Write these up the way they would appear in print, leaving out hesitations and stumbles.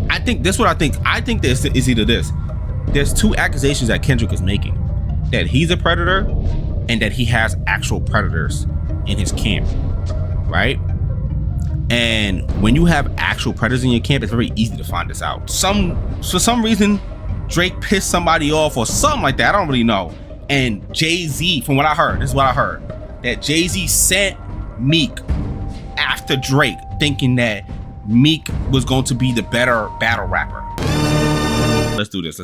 I think this what I think. I think this is either this. There's two accusations that Kendrick is making, that he's a predator and that he has actual predators in his camp, right? And when you have actual predators in your camp, it's very easy to find this out. For some reason, Drake pissed somebody off or something like that. I don't really know. And Jay-Z, from what I heard, this is what I heard, that Jay-Z sent Meek after Drake, thinking that Meek was going to be the better battle rapper. Let's do this.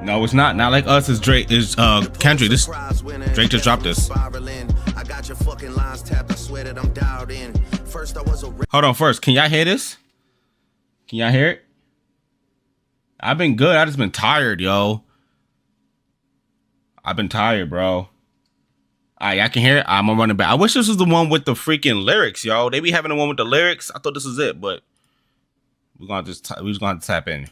No, it's not. Not like us. It's Drake. Is Kendrick. This Drake just dropped this. Hold on. First, can y'all hear this? Can y'all hear it? I've been good. I just been tired, yo. I've been tired, bro. All right, I can hear it. I'm running back. I wish this was the one with the freaking lyrics, yo. They be having the one with the lyrics. I thought this was it, but we're gonna just tap in.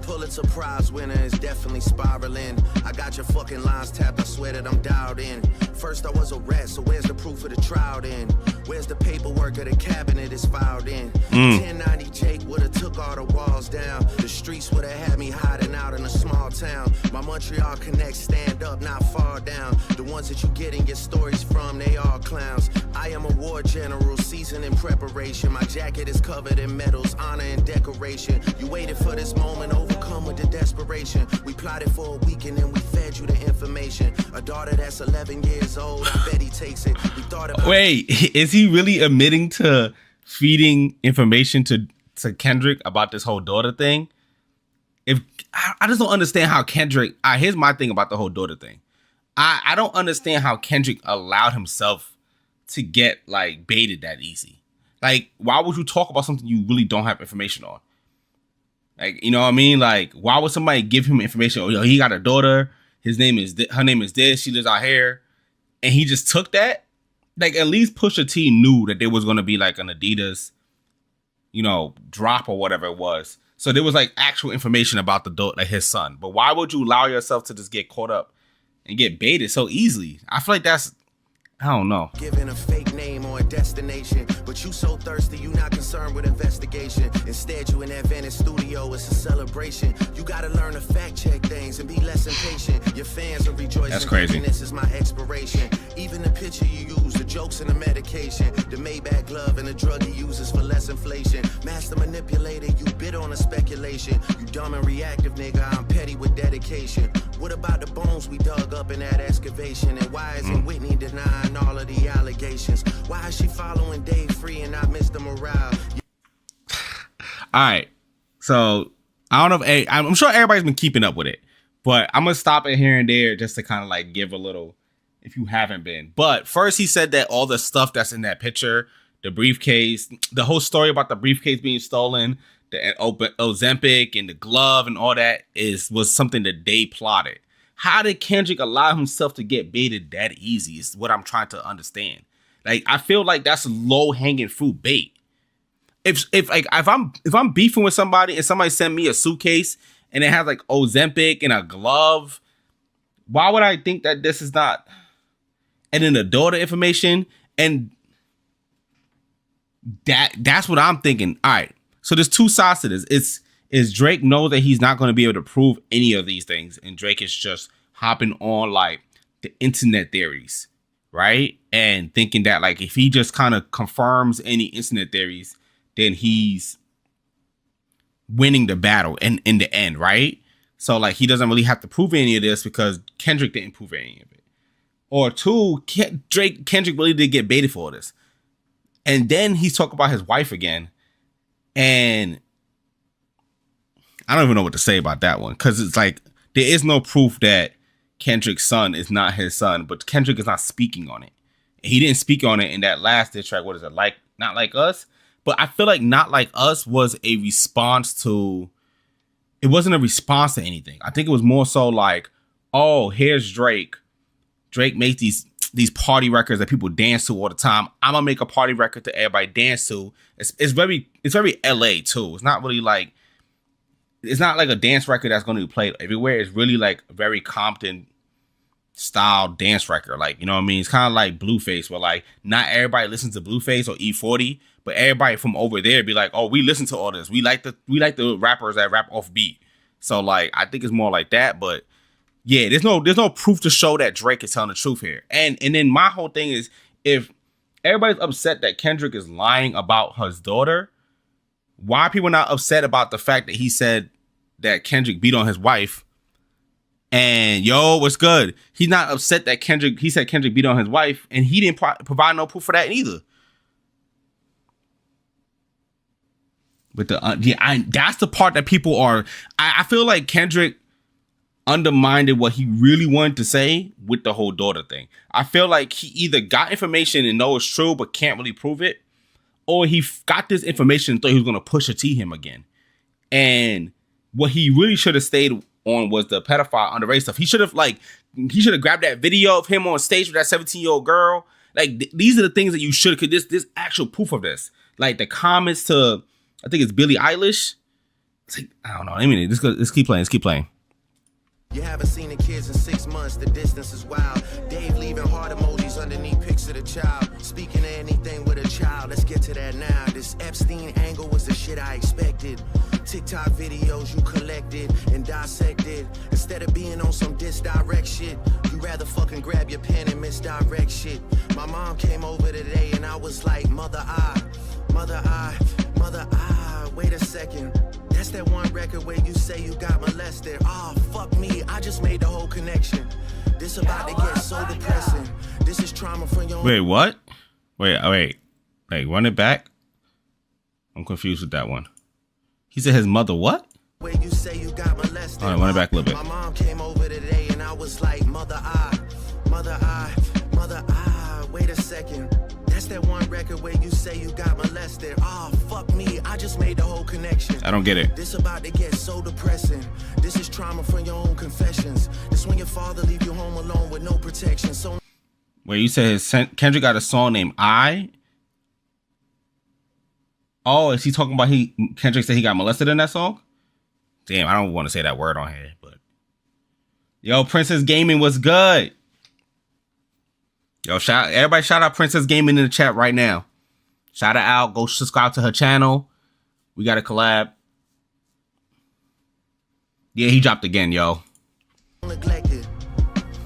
Pulitzer Prize winner is definitely spiraling. I got your fucking lines tapped, I swear that I'm dialed in. First I was a rat, so where's the proof of the trial then? Where's the paperwork of the cabinet is filed in? 1090 Jake would've took all the walls down. The streets would've had me hiding out in a small town. My Montreal connects stand up, not fall down. The ones that you get and get stories from, they all clowns. I am a war general, seasoned in preparation. My jacket is covered in medals, honor and decoration. You waited for this moment, overcome with the desperation. We plotted for a week and then we fed you the information. A daughter that's 11 years old, I bet he takes it. We thought about Wait, is he really admitting to feeding information to Kendrick about this whole daughter thing? If I just don't understand how Kendrick, here's my thing about the whole daughter thing. I don't understand how Kendrick allowed himself to get like baited that easy. Like, why would you talk about something you really don't have information on? Like, you know what I mean? Like, why would somebody give him information? Oh, yo, he got a daughter. Her name is this. She lives out here. And he just took that? Like, at least Pusha T knew that there was going to be like an Adidas, drop or whatever it was. So there was like actual information about like his son. But why would you allow yourself to just get caught up and get baited so easily? I feel like that's, I don't know. Giving a fake name or a destination, but you so thirsty, you not concerned with investigation. Instead, you in that Venice studio, it's a celebration. You gotta learn to fact check things and be less impatient. Your fans are rejoicing. That's crazy. This is my expiration. Even the picture you use, the jokes and the medication, the Maybach glove and the drug he uses for less inflation. Master manipulator, you bid on a speculation. You dumb and reactive, nigga. I'm petty with dedication. What about the bones we dug up in that excavation? And why isn't Whitney denying all of the allegations? Why is she following Dave Free and not Mr. Morale? All right. So I don't know if I'm sure everybody's been keeping up with it, but I'm going to stop it here and there just to kind of like give a little, if you haven't been. But first he said that all the stuff that's in that picture, the briefcase, the whole story about the briefcase being stolen, the Ozempic and the glove and all that was something that they plotted. How did Kendrick allow himself to get baited that easy is what I'm trying to understand. Like, I feel like that's low hanging fruit bait. If I'm beefing with somebody and somebody send me a suitcase and it has like Ozempic and a glove, why would I think that this is not? And then the daughter information, and that's what I'm thinking. All right. So there's two sides to this. Is Drake knows that he's not going to be able to prove any of these things, and Drake is just hopping on like the internet theories, right? And thinking that like if he just kind of confirms any internet theories, then he's winning the battle in the end, right? So like he doesn't really have to prove any of this because Kendrick didn't prove any of it. Or two, Kendrick really did get baited for this. And then he's talking about his wife again. And I don't even know what to say about that one, because it's like there is no proof that Kendrick's son is not his son, but Kendrick is not speaking on it. He didn't speak on it in that last diss track. What is it, like Not Like Us? But I feel like Not Like Us was a response to, it wasn't a response to anything. I think it was more so like, oh, here's Drake. Drake makes these party records that people dance to all the time. I'm gonna make a party record that everybody dance to. It's very LA too. It's not really like, it's not like a dance record that's going to be played everywhere. It's really like very Compton style dance record. Like, you know what I mean? It's kind of like Blueface, where like not everybody listens to Blueface or E40, but everybody from over there be like, oh, we listen to all this. We like the rappers that rap off beat. So like, I think it's more like that. But yeah, there's no proof to show that Drake is telling the truth here. And then my whole thing is, if everybody's upset that Kendrick is lying about his daughter, why are people not upset about the fact that he said that Kendrick beat on his wife? And yo, what's good? He's not upset that he said Kendrick beat on his wife, and he didn't provide no proof for that either. But that's the part that people are. I feel like Kendrick undermined what he really wanted to say with the whole daughter thing. I feel like he either got information and know it's true but can't really prove it, or he got this information and thought he was going to push a T him again. And what he really should have stayed on was the pedophile underage stuff. He should have grabbed that video of him on stage with that 17-year-old girl. Like, these are the things that you should, because this actual proof of this. Like, the comments to, I think it's Billie Eilish. It's like, I don't know. I mean, let's keep playing. You haven't seen the kids in 6 months, the distance is wild. Dave leaving heart emojis underneath pics of the child. Speaking of anything with a child, let's get to that now. This Epstein angle was the shit I expected. TikTok videos you collected and dissected. Instead of being on some disdirect shit, you rather fucking grab your pen and misdirect shit. My mom came over today and I was like, mother, wait a second. That's that one record where you say you got molested. Oh, fuck me, I just made the whole connection. This about to get so depressing. This is trauma from your... Wait, what? Wait, run it back. I'm confused with that one. He said his mother what? Where you say you got molested. All right, run it back a little bit. My mom came over today and I was like, mother, wait a second. That's that one record where you say you got molested. Oh, fuck me, I just made the whole connection. I don't get it. This about to get so depressing. This is trauma from your own confessions. This when your father leave you home alone with no protection. So wait, you said Kendrick got a song named I? Oh, is he talking about Kendrick said he got molested in that song? Damn, I don't want to say that word on here, but yo, Princess Gaming was good. Yo, everybody shout out Princess Gaming in the chat right now. Shout her out. Go subscribe to her channel. We got a collab. Yeah, he dropped again, yo. Neglected.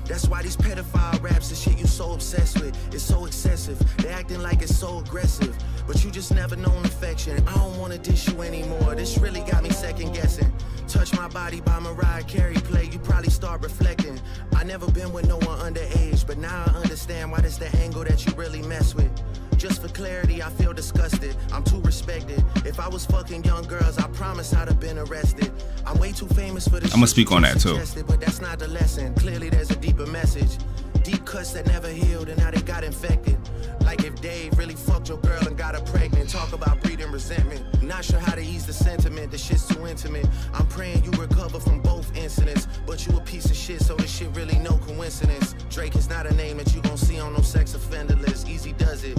That's why these pedophile raps and shit you so obsessed with is so excessive. They acting like it's so aggressive, but you just never known affection. I don't want to dish you anymore. This really got me second guessing. Touch My Body by Mariah Carey play, you probably start reflecting. I never been with no one underage, but now I understand why that's the angle that you really mess with. Just for clarity, I feel disgusted. I'm too respected. If I was fucking young girls, I promise I'd have been arrested. I'm way too famous for this. I'm gonna speak on that too. But that's not the lesson. Clearly there's a deeper message. Deep cuts that never healed and now they got infected. Like if Dave really fucked your girl and got her pregnant. Talk about breeding resentment. Not sure how to ease the sentiment. The shit's too intimate. I'm praying you recover from both incidents. But you a piece of shit, so this shit really no coincidence. Drake is not a name that you gon' see on no sex offender list. Easy does it.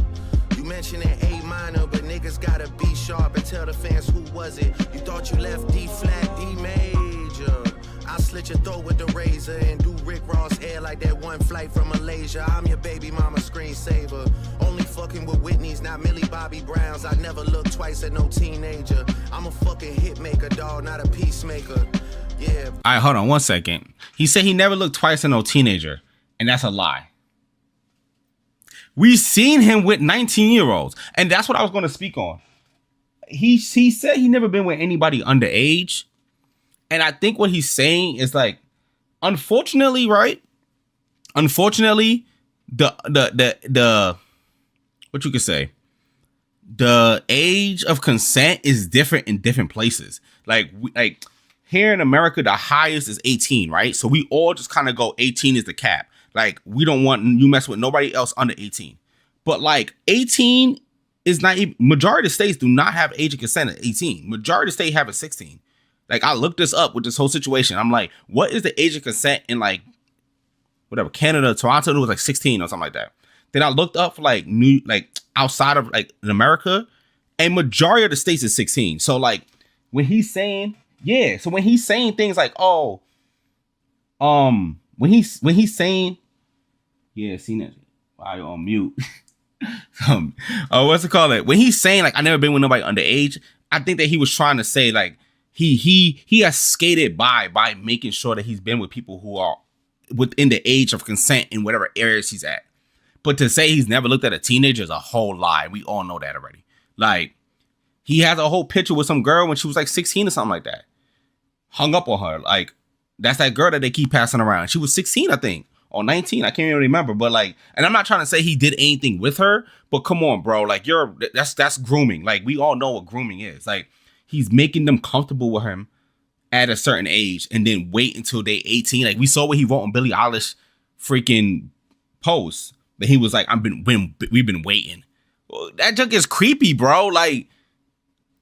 You mentioned an A minor, but niggas gotta be sharp and tell the fans who was it. You thought you left D flat, D major. I'll slit your throat with the razor and do Rick Ross hair like that one flight from Malaysia. I'm your baby mama screensaver. Only fucking with Whitney's, not Millie Bobby Browns. I never look twice at no teenager. I'm a fucking hit maker, dog, not a peacemaker. Yeah. All right, hold on 1 second. He said he never looked twice at no teenager, and that's a lie. We've seen him with 19-year-olds, and that's what I was going to speak on. He said he never been with anybody underage, and I think what he's saying is like, unfortunately, right? Unfortunately, the what you could say, the age of consent is different in different places. Like here in America, the highest is 18, right? So we all just kind of go 18 is the cap. Like, we don't want you mess with nobody else under 18. But like 18 is not even, majority of states do not have age of consent at 18. Majority of states have it 16. Like, I looked this up with this whole situation. I'm like, what is the age of consent in like whatever, Canada, Toronto? It was like 16 or something like that. Then I looked up for like outside of like in America, and majority of the states is 16. So like when he's saying, yeah, so when he's saying things like, oh, he's saying, yeah, seen it. Why you on mute? What's it called? When he's saying like I never been with nobody underage, I think that he was trying to say like he has skated by making sure that he's been with people who are within the age of consent in whatever areas he's at. But to say he's never looked at a teenager is a whole lie. We all know that already. Like, he has a whole picture with some girl when she was like 16 or something like that. Hung up on her. Like, that's that girl that they keep passing around. She was 16, I think, or 19. I can't even remember. But like, and I'm not trying to say he did anything with her, but come on, bro. Like, that's grooming. Like, we all know what grooming is. Like, he's making them comfortable with him at a certain age and then wait until they 18. Like, we saw what he wrote on Billie Eilish freaking post. That he was like, we've been waiting. Well, that junk is creepy, bro. Like,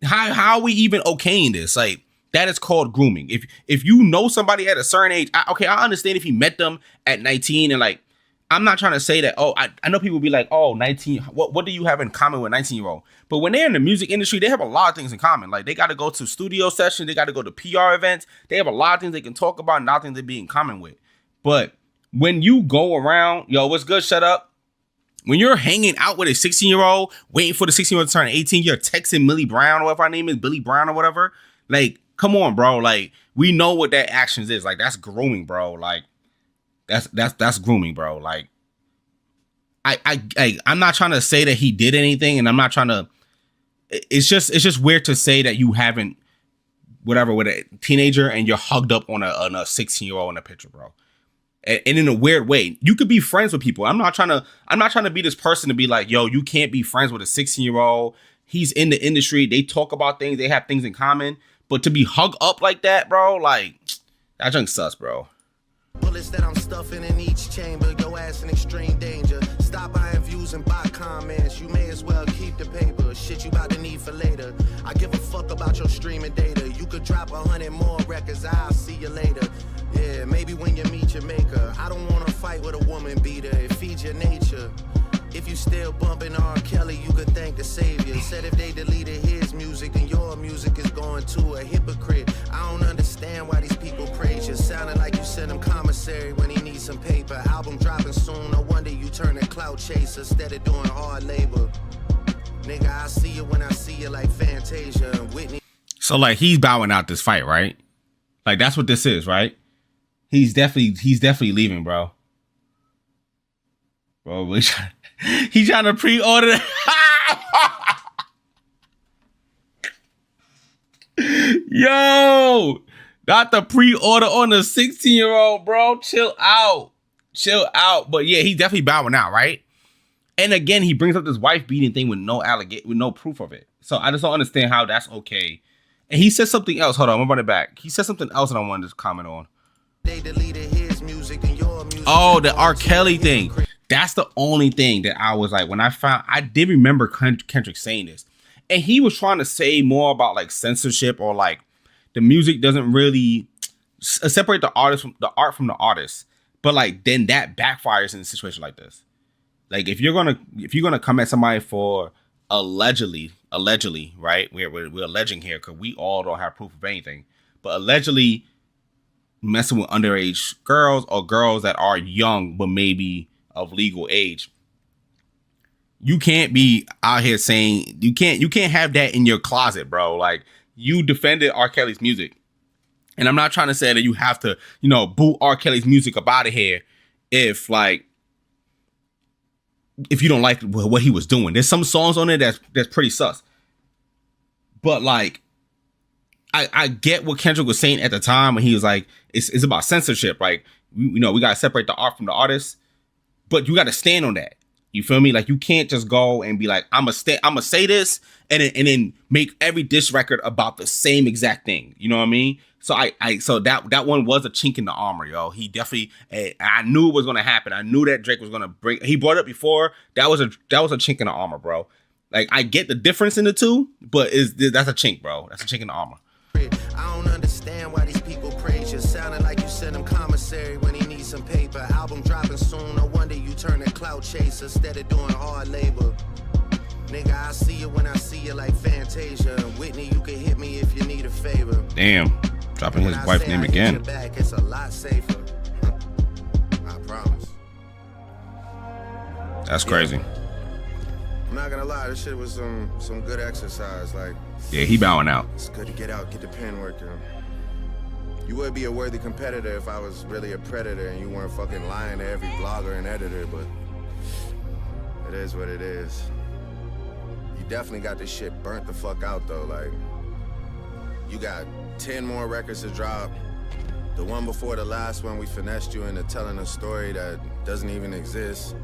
how are we even okaying this? Like, that is called grooming. If you know somebody at a certain age, I understand if you met them at 19 and like, I'm not trying to say that, oh, I know people be like, oh, 19, what do you have in common with a 19-year-old? But when they're in the music industry, they have a lot of things in common. Like, they got to go to studio sessions, they got to go to PR events. They have a lot of things they can talk about and a lot of things they be in common with. But when you go around, yo, what's good, shut up. When you're hanging out with a 16-year-old, waiting for the 16-year-old to turn 18, you're texting Millie Brown or whatever her name is, Billy Brown or whatever. Like, come on, bro. Like, we know what that actions is. Like, that's grooming, bro. Like, that's grooming, bro. Like, I'm not trying to say that he did anything, and I'm not trying to. It's just weird to say that you haven't, whatever, with a teenager and you're hugged up on a 16-year-old in a picture, bro. And in a weird way, you could be friends with people. I'm not trying to be this person to be like, yo, you can't be friends with a 16-year-old. He's in the industry. They talk about things. They have things in common. But to be hugged up like that, bro, like, that junk sus, bro. Bullets that I'm stuffing in each chamber, your ass in extreme danger. Stop buying views and buy comments. You may as well keep the paper. Shit you about to need for later. I give a fuck about your streaming data. You could drop 100 more records. I'll see you later. Yeah, maybe when you meet your maker. I don't wanna fight with a woman beater. It feeds your nature. If you still bumping R. Kelly, you could thank the savior. Said if they deleted his music, then your music is going to a hypocrite. I don't understand why these people praise you. Sounding like you sent him commissary when he needs some paper. Album dropping soon, no wonder you turn a clout chaser instead of doing hard labor. Nigga, I see you when I see you like Fantasia and Whitney. So like, he's bowing out this fight, right? Like, that's what this is, right? He's definitely leaving, bro. Bro, he's trying to pre-order. Yo, not the pre-order on the 16-year-old, bro. Chill out. But yeah, he's definitely bowing out, right? And again, he brings up this wife beating thing with no proof of it. So I just don't understand how that's okay. And he said something else. Hold on, I'm gonna run it back. He said something else that I wanted to comment on. They deleted his music and your music. Oh, the R. Kelly thing. That's the only thing that I was like, when I did remember Kendrick saying this. And he was trying to say more about like censorship or like the music doesn't really separate the art from the artist. But like, then that backfires in a situation like this. Like, if you're gonna come at somebody for allegedly, right? We're alleging here because we all don't have proof of anything, but allegedly messing with underage girls or girls that are young but maybe of legal age. You can't be out here saying you can't have that in your closet, bro. Like, you defended R. Kelly's music. And I'm not trying to say that you have to, boot R. Kelly's music up out of here if you don't like what he was doing. There's some songs on it that's pretty sus. But like, I get what Kendrick was saying at the time when he was like, it's about censorship. Like, we got to separate the art from the artist, but you got to stand on that. You feel me? Like, you can't just go and be like, I'm gonna say this and then make every diss record about the same exact thing. You know what I mean? So so that one was a chink in the armor, yo. He definitely, I knew it was gonna happen. I knew that Drake was gonna bring. He brought it up before. That was a chink in the armor, bro. Like, I get the difference in the two, but that's a chink, bro. That's a chink in the armor. I don't understand why these people praise you. Sounding like you sent him commissary when he needs some paper. Album dropping soon, no wonder you turn a clout chaser instead of doing hard labor. Nigga, I see you when I see you like Fantasia and Whitney. You can hit me if you need a favor. Damn, dropping his wife's name again. Back, it's a lot safer. That's crazy. I'm not gonna lie, this shit was some good exercise. Like, yeah, he bowing out. It's good to get out, get the pen working. You would be a worthy competitor if I was really a predator and you weren't fucking lying to every blogger and editor, but it is what it is. You definitely got this shit burnt the fuck out though. Like, you got 10 more records to drop. The one before the last one, we finessed you into telling a story that doesn't even exist.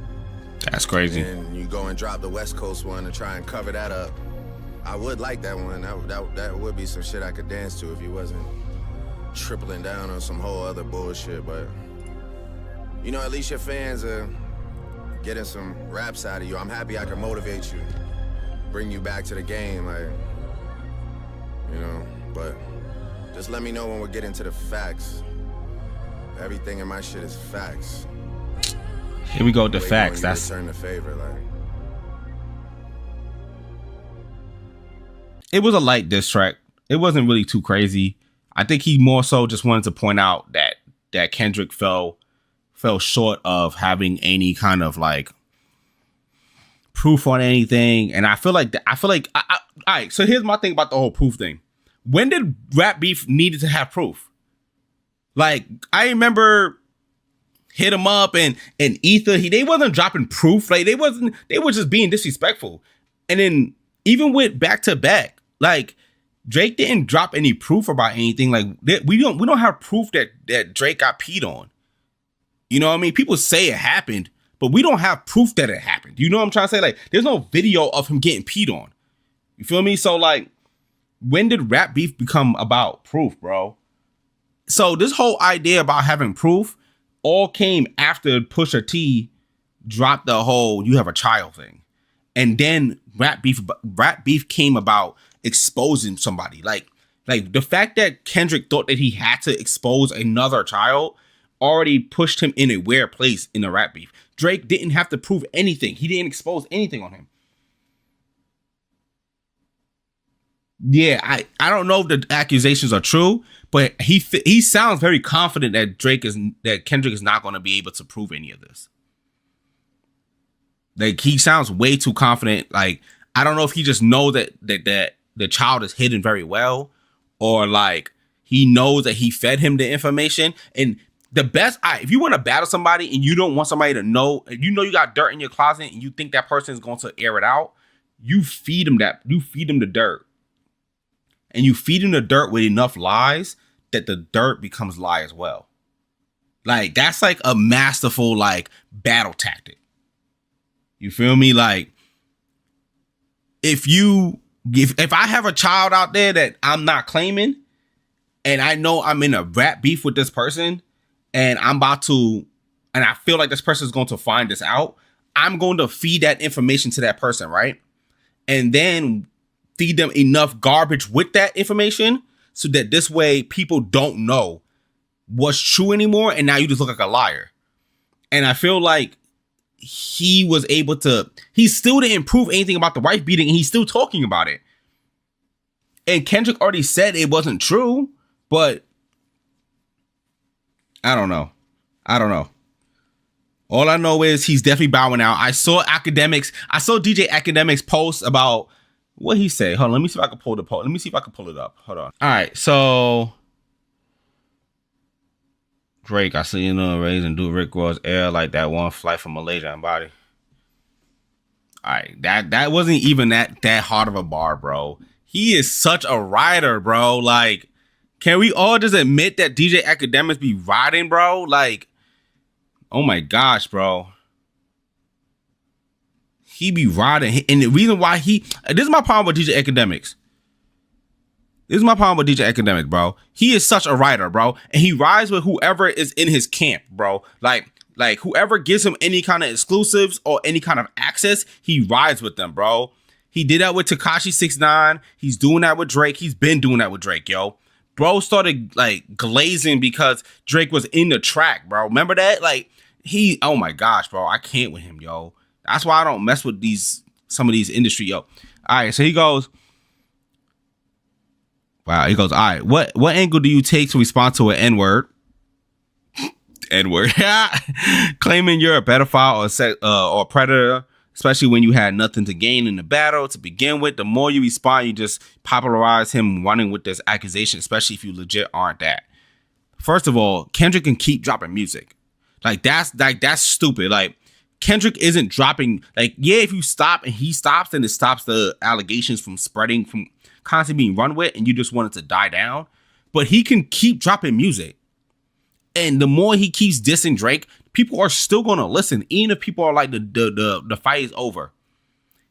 That's crazy. And you go and drop the West Coast one to try and cover that up. I would like that one. That would be some shit I could dance to if you wasn't tripling down on some whole other bullshit. But, you know, at least your fans are getting some raps out of you. I'm happy I can motivate you, bring you back to the game, like, you know, but just let me know when we're getting to the facts. Everything in my shit is facts. Here we go with the facts. That's return the favor, like. It was a light diss track. It wasn't really too crazy. I think he more so just wanted to point out that Kendrick fell short of having any kind of like proof on anything. And I feel like all right, so here's my thing about the whole proof thing. When did Rap Beef needed to have proof? Like, I remember Hit 'Em Up and Ether, they wasn't dropping proof. Like, they were just being disrespectful. And then even with Back to Back, like, Drake didn't drop any proof about anything. Like, we don't have proof that Drake got peed on. You know what I mean? People say it happened, but we don't have proof that it happened. You know what I'm trying to say? Like, there's no video of him getting peed on. You feel me? So, like, when did Rap Beef become about proof, bro? So this whole idea about having proof all came after Pusha T dropped the whole "you have a child" thing, and then Rap Beef came about exposing somebody. Like the fact that Kendrick thought that he had to expose another child already pushed him in a weird place in the Rap Beef. Drake didn't have to prove anything. He didn't expose anything on him. Yeah, I don't know if the accusations are true, but he sounds very confident that Kendrick is not going to be able to prove any of this. Like, he sounds way too confident. Like, I don't know if he just knows that the child is hidden very well, or like he knows that he fed him the information. And the best, if you want to battle somebody and you don't want somebody to know, you got dirt in your closet and you think that person is going to air it out, you feed him the dirt. And you feed him the dirt with enough lies that the dirt becomes lie as well. Like, that's like a masterful, like, battle tactic. You feel me? Like, if I have a child out there that I'm not claiming, and I know I'm in a rap beef with this person, and I feel like this person is going to find this out, I'm going to feed that information to that person, right? And then feed them enough garbage with that information so that this way people don't know what's true anymore, and now you just look like a liar. And I feel like he still didn't prove anything about the wife beating, and he's still talking about it. And Kendrick already said it wasn't true, but I don't know. All I know is he's definitely bowing out. I saw DJ Academics post about what he said. Hold on, let me see if I can pull the post. Let me see if I can pull it up. Hold on. All right, so Drake, I see raise and do Rick Ross air like that one flight from Malaysia and body. All right, that wasn't even that hard of a bar, bro. He is such a rider, bro. Like, can we all just admit that DJ Academics be riding, bro? Like, oh my gosh, bro. He be riding. And the reason why this is my problem with DJ Academics. Bro. He is such a rider, bro. And he rides with whoever is in his camp, bro. Like whoever gives him any kind of exclusives or any kind of access, he rides with them, bro. He did that with Tekashi 6ix9ine. He's doing that with Drake. He's been doing that with Drake, yo. Bro started like glazing because Drake was in the track, bro. Remember that? Like, oh my gosh, bro. I can't with him, yo. That's why I don't mess with some of these industry, yo. All right, so he goes, wow, he goes, all right, what angle do you take to respond to an N-word? N-word. Claiming you're a pedophile or predator, especially when you had nothing to gain in the battle to begin with. The more you respond, you just popularize him running with this accusation, especially if you legit aren't that. First of all, Kendrick can keep dropping music. That's stupid. Like, Kendrick isn't dropping, like, yeah, if you stop and he stops, then it stops the allegations from spreading, from constantly being run with, and you just want it to die down. But he can keep dropping music. And the more he keeps dissing Drake, people are still gonna listen. Even if people are like the fight is over.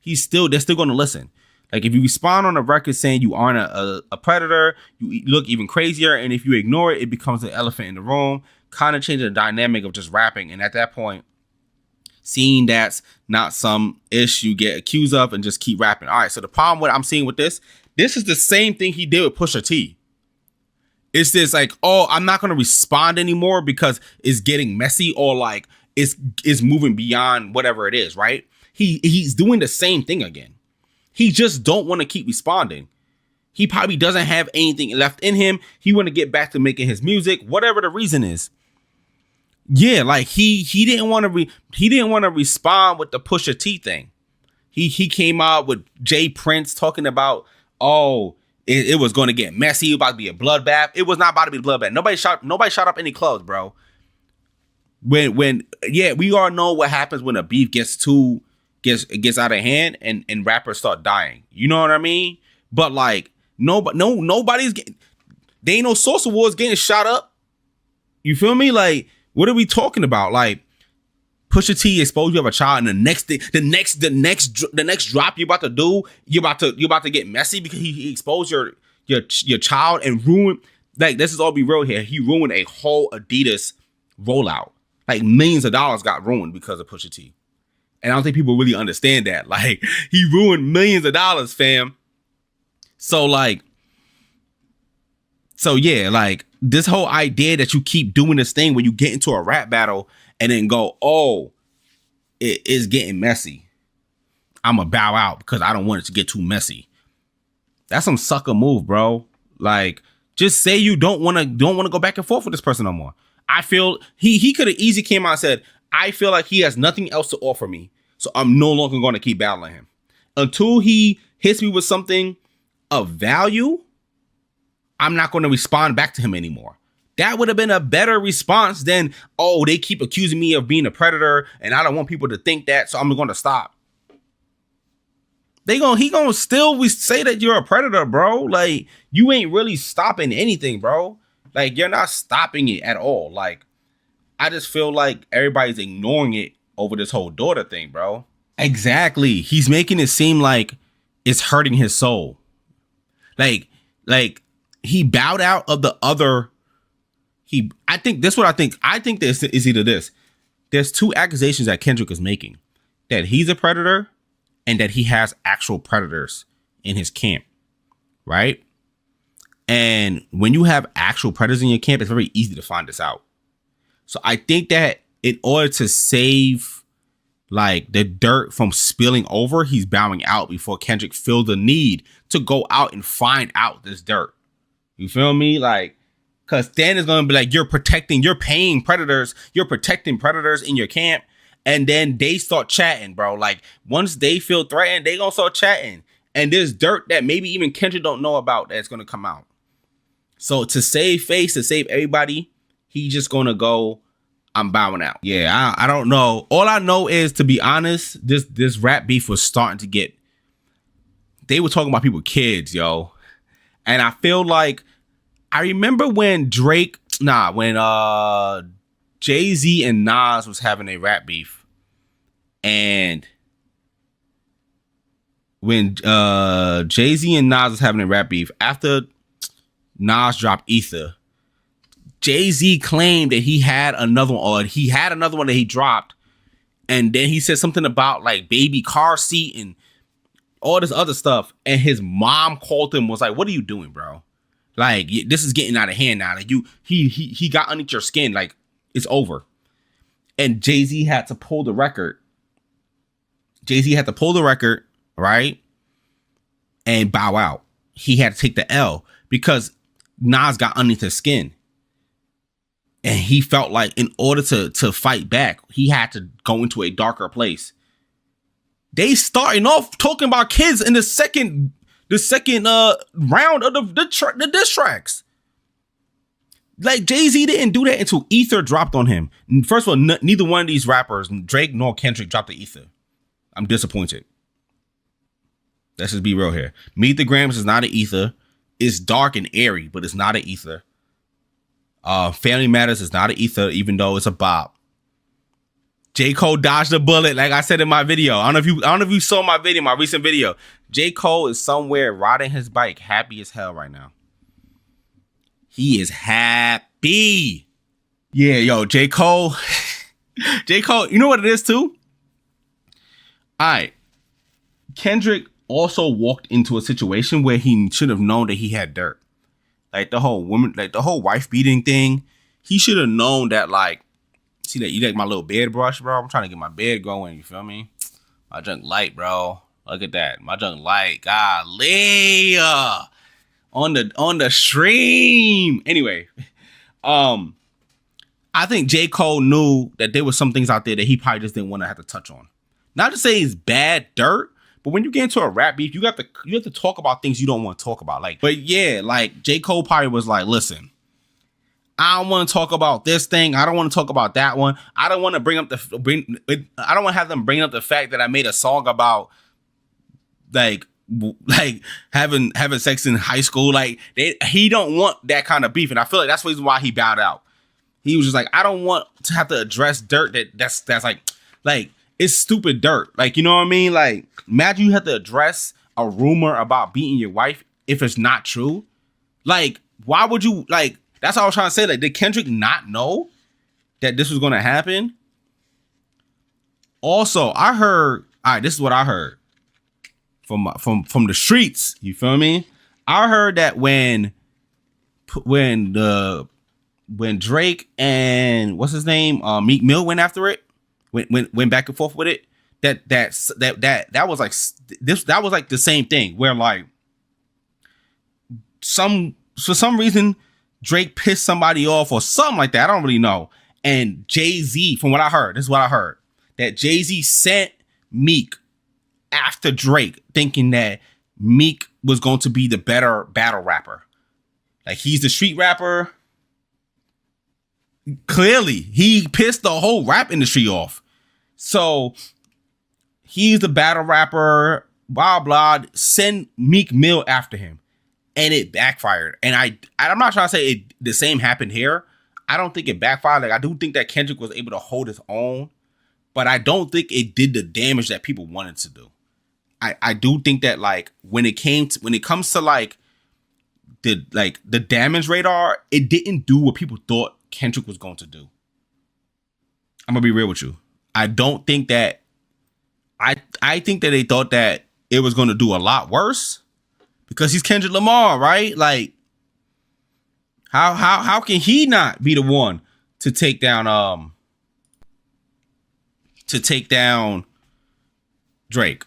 They're still gonna listen. Like, if you respond on a record saying you aren't a predator, you look even crazier, and if you ignore it, it becomes an elephant in the room, kind of changing the dynamic of just rapping. And at that point, seeing that's not some issue you get accused of and just keep rapping. All right, so the problem what I'm seeing with this is the same thing he did with Pusha T. It's this like, oh, I'm not going to respond anymore because it's getting messy, or like it's moving beyond whatever it is, right? He's doing the same thing again. He just don't want to keep responding. He probably doesn't have anything left in him. He want to get back to making his music, whatever the reason is. Yeah, like he didn't want to respond with the Pusha T thing. He came out with Jay Prince talking about, oh, it was going to get messy, it was about to be a bloodbath. It was not about to be a bloodbath. Nobody shot up any clubs, bro. When we all know what happens when a beef gets out of hand and rappers start dying. You know what I mean? But like nobody's getting, there ain't no Source Awards getting shot up. You feel me? Like, what are we talking about? Like, Pusha T exposed you of a child, and the next drop you're about to do, you're about to get messy because he exposed your child and ruined. Like, let's just all be real here. He ruined a whole Adidas rollout. Like, millions of dollars got ruined because of Pusha T. And I don't think people really understand that. Like, he ruined millions of dollars, fam. So yeah, like, this whole idea that you keep doing this thing when you get into a rap battle and then go, oh, it is getting messy, I'm gonna bow out because I don't want it to get too messy. That's some sucker move, bro. Like, just say you don't want to go back and forth with this person no more. I feel he could have easily came out and said, I feel like he has nothing else to offer me, so I'm no longer going to keep battling him until he hits me with something of value. I'm not going to respond back to him anymore. That would have been a better response than, oh, they keep accusing me of being a predator and I don't want people to think that, so I'm going to stop. He gonna still say that you're a predator, bro. Like, you ain't really stopping anything, bro. Like, you're not stopping it at all. Like, I just feel like everybody's ignoring it over this whole daughter thing, bro. Exactly. He's making it seem like it's hurting his soul. Like he bowed out of the other. I think this is either this. There's two accusations that Kendrick is making, that he's a predator and that he has actual predators in his camp, right? And when you have actual predators in your camp, it's very easy to find this out. So I think that in order to save like the dirt from spilling over, he's bowing out before Kendrick feels the need to go out and find out this dirt. You feel me? Like, because then it's going to be like, you're protecting predators in your camp. And then they start chatting, bro. Like, once they feel threatened, they going to start chatting. And there's dirt that maybe even Kendrick don't know about that's going to come out. So to save face, to save everybody, he's just going to go, I'm bowing out. Yeah, I don't know. All I know is, to be honest, this rap beef was starting to get, they were talking about people, kids, yo. And I feel like, I remember when Jay-Z and Nas was having a rap beef. And when Jay-Z and Nas was having a rap beef, after Nas dropped Ether, Jay-Z claimed that he had another one that he dropped. And then he said something about like baby car seat and all this other stuff. And his mom called him, was like, what are you doing, bro? Like, this is getting out of hand now. Like, he got underneath your skin. Like, it's over. And Jay-Z had to pull the record. Right? And bow out. He had to take the L because Nas got underneath his skin. And he felt like in order to fight back, he had to go into a darker place. They starting off talking about kids in the second round of the diss tracks. Like, Jay-Z didn't do that until Ether dropped on him. First of all, neither one of these rappers, Drake nor Kendrick, dropped the Ether. I'm disappointed. Let's just be real here. Meet the Grams is not an Ether. It's dark and airy, but it's not an Ether. Family Matters is not an Ether, even though it's a bop. J. Cole dodged a bullet, like I said in my video. I don't know if you saw my video, my recent video. J. Cole is somewhere riding his bike, happy as hell right now. He is happy. Yeah, yo, J. Cole. J. Cole, you know what it is too? All right. Kendrick also walked into a situation where he should have known that he had dirt. Like the whole wife beating thing. He should have known that, like, see that you like my little bed brush, bro? I'm trying to get my bed going, you feel me? My junk light, bro. Look at that. My junk light. Golly. On the stream. Anyway, I think J. Cole knew that there was some things out there that he probably just didn't want to have to touch on. Not to say it's bad dirt, but when you get into a rap beef, you have to talk about things you don't want to talk about. Like, but yeah, like J. Cole probably was like, listen, I don't want to talk about this thing. I don't want to talk about that one. I don't want to I don't want to have them bring up the fact that I made a song about like having sex in high school. Like, he don't want that kind of beef, and I feel like that's the reason why he bowed out. He was just like, I don't want to have to address dirt that's like it's stupid dirt. Like, you know what I mean? Like, imagine you have to address a rumor about beating your wife if it's not true. Like, why would you, like, that's all I was trying to say. Like, did Kendrick not know that this was going to happen? Also, I heard, all right, this is what I heard from the streets. You feel me? I heard that when Drake and what's his name, Meek Mill went after it, went back and forth with it, that was like this. That was like the same thing where, like, for some reason Drake pissed somebody off or something like that. I don't really know. And Jay-Z, from what I heard, this is what I heard, that Jay-Z sent Meek after Drake, thinking that Meek was going to be the better battle rapper. Like, he's the street rapper. Clearly, he pissed the whole rap industry off. So he's the battle rapper, blah, blah. Send Meek Mill after him. And it backfired. And I'm not trying to say the same happened here. I don't think it backfired. Like, I do think that Kendrick was able to hold his own, but I don't think it did the damage that people wanted to do. I do think that, like, when it comes to like the damage radar, it didn't do what people thought Kendrick was going to do. I'm gonna be real with you. I don't think that I think that they thought that it was going to do a lot worse because he's Kendrick Lamar, right? Like, how can he not be the one to take down Drake?